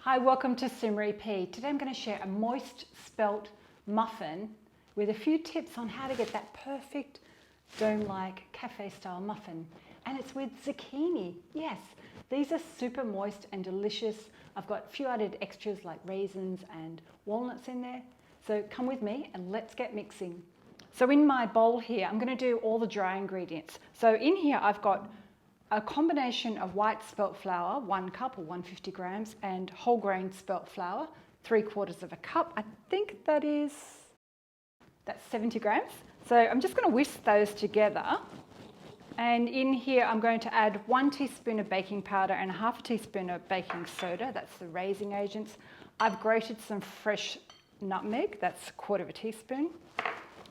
Hi, welcome to Simri P. Today I'm going to share a moist spelt muffin with a few tips on how to get that perfect dome-like cafe-style muffin. And it's with zucchini. Yes, these are super moist and delicious. I've got a few added extras like raisins and walnuts in there. So come with me and let's get mixing. So in my bowl here, I'm going to do all the dry ingredients. So in here I've got a combination of white spelt flour, 1 cup or 150 grams, and whole grain spelt flour, 3/4 of a cup. I think that's 70 grams. So I'm just going to whisk those together. And in here I'm going to add 1 teaspoon of baking powder and 1/2 teaspoon of baking soda. That's the raising agents. I've grated some fresh nutmeg. That's 1/4 teaspoon.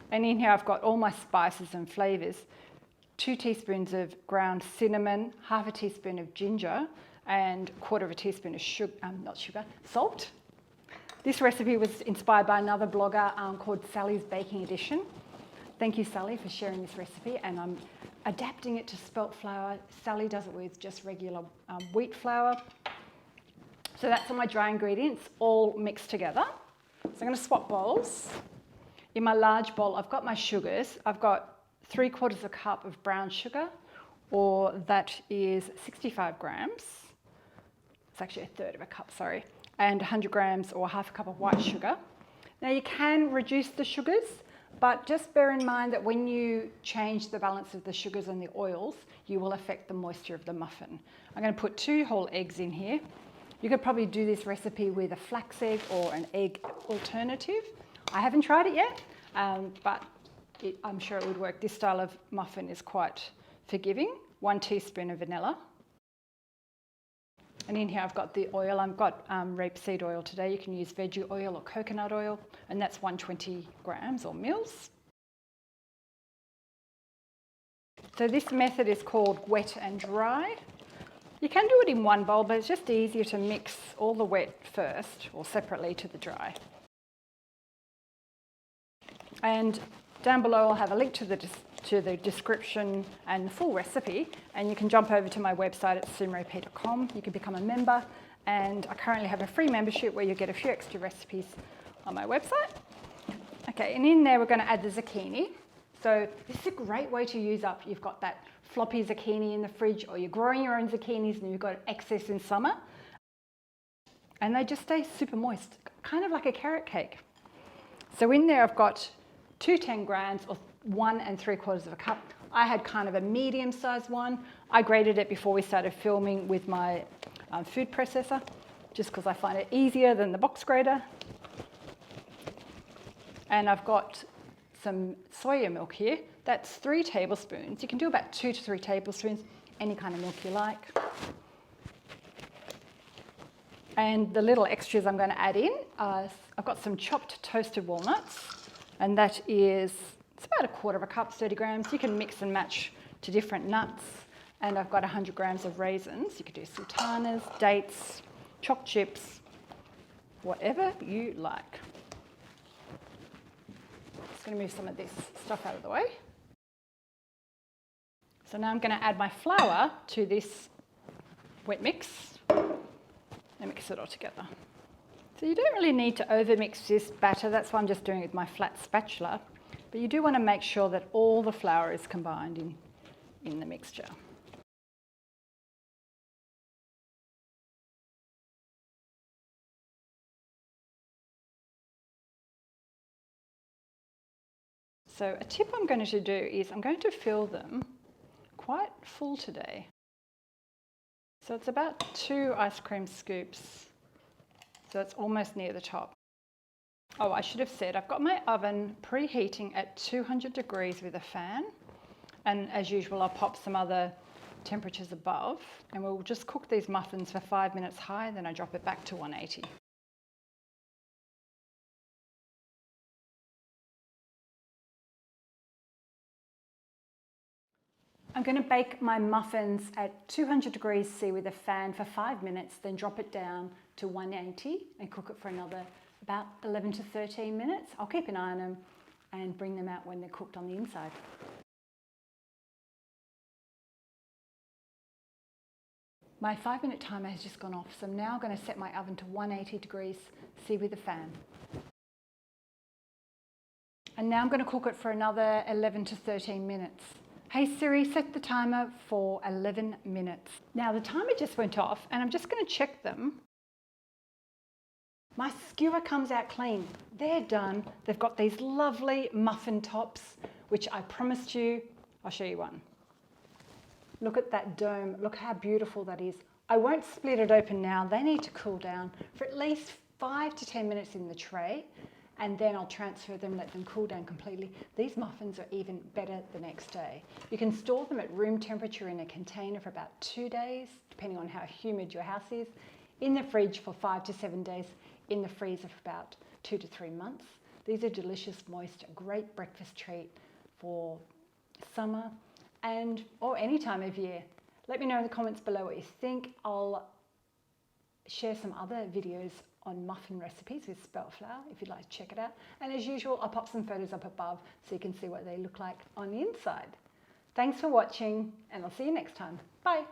And in here I've got all my spices and flavours. 2 teaspoons of ground cinnamon, 1/2 teaspoon of ginger, and 1/4 teaspoon of salt. This recipe was inspired by another blogger called Sally's Baking Edition. Thank you, Sally, for sharing this recipe, and I'm adapting it to spelt flour. Sally does it with just regular wheat flour. So that's all my dry ingredients, all mixed together. So I'm going to swap bowls. In my large bowl, I've got my sugars. I've got 3/4 cup of brown sugar, or that is 65 grams. It's actually 1/3 cup, sorry. And 100 grams or 1/2 cup of white sugar. Now you can reduce the sugars, but just bear in mind that when you change the balance of the sugars and the oils, you will affect the moisture of the muffin. I'm going to put 2 whole eggs in here. You could probably do this recipe with a flax egg or an egg alternative. I haven't tried it yet, but I'm sure it would work. This style of muffin is quite forgiving. 1 teaspoon of vanilla. And in here I've got the oil. I've got rapeseed oil today. You can use veggie oil or coconut oil, and that's 120 grams or mils. So this method is called wet and dry. You can do it in one bowl, but it's just easier to mix all the wet first or separately to the dry. And down below I'll have a link to the description and the full recipe, and you can jump over to my website at simrip.com. You can become a member, and I currently have a free membership where you get a few extra recipes on my website. Okay, and in there we're going to add the zucchini. So this is a great way to use up. You've got that floppy zucchini in the fridge, or you're growing your own zucchinis and you've got excess in summer, and they just stay super moist, kind of like a carrot cake. So in there I've got 2 10 grams or 1 3/4 cup. I had kind of a medium-sized one. I grated it before we started filming with my food processor, just because I find it easier than the box grater. And I've got some soya milk here. That's 3 tablespoons. You can do about 2 to 3 tablespoons, any kind of milk you like. And the little extras I'm going to add in, I've got some chopped toasted walnuts. And that is, it's about 1/4 cup, 30 grams. You can mix and match to different nuts. And I've got 100 grams of raisins. You could do sultanas, dates, choc chips, whatever you like. Just going to move some of this stuff out of the way. So now I'm going to add my flour to this wet mix and mix it all together. So you don't really need to overmix this batter. That's why I'm just doing it with my flat spatula. But you do want to make sure that all the flour is combined in the mixture. So a tip I'm going to do is I'm going to fill them quite full today. So it's about 2 ice cream scoops. So it's almost near the top. Oh, I should have said, I've got my oven preheating at 200 degrees with a fan. And as usual, I'll pop some other temperatures above. And we'll just cook these muffins for 5 minutes high, then I drop it back to 180. I'm going to bake my muffins at 200 degrees C with a fan for 5 minutes, then drop it down to 180 and cook it for another about 11 to 13 minutes. I'll keep an eye on them and bring them out when they're cooked on the inside. My 5-minute timer has just gone off, so I'm now going to set my oven to 180 degrees, see with the fan. And now I'm going to cook it for another 11 to 13 minutes. Hey Siri, set the timer for 11 minutes. Now the timer just went off and I'm just going to check them. My skewer comes out clean. They're done. They've got these lovely muffin tops, which I promised you. I'll show you one. Look at that dome. Look how beautiful that is. I won't split it open now. They need to cool down for at least 5 to 10 minutes in the tray, and then I'll transfer them, let them cool down completely. These muffins are even better the next day. You can store them at room temperature in a container for about 2 days, depending on how humid your house is, in the fridge for 5 to 7 days, in the freezer for about 2 to 3 months. These are delicious, moist, great breakfast treat for summer or any time of year. Let me know in the comments below what you think. I'll share some other videos on muffin recipes with spelt flour if you'd like to check it out. And as usual, I'll pop some photos up above so you can see what they look like on the inside. Thanks for watching, and I'll see you next time. Bye.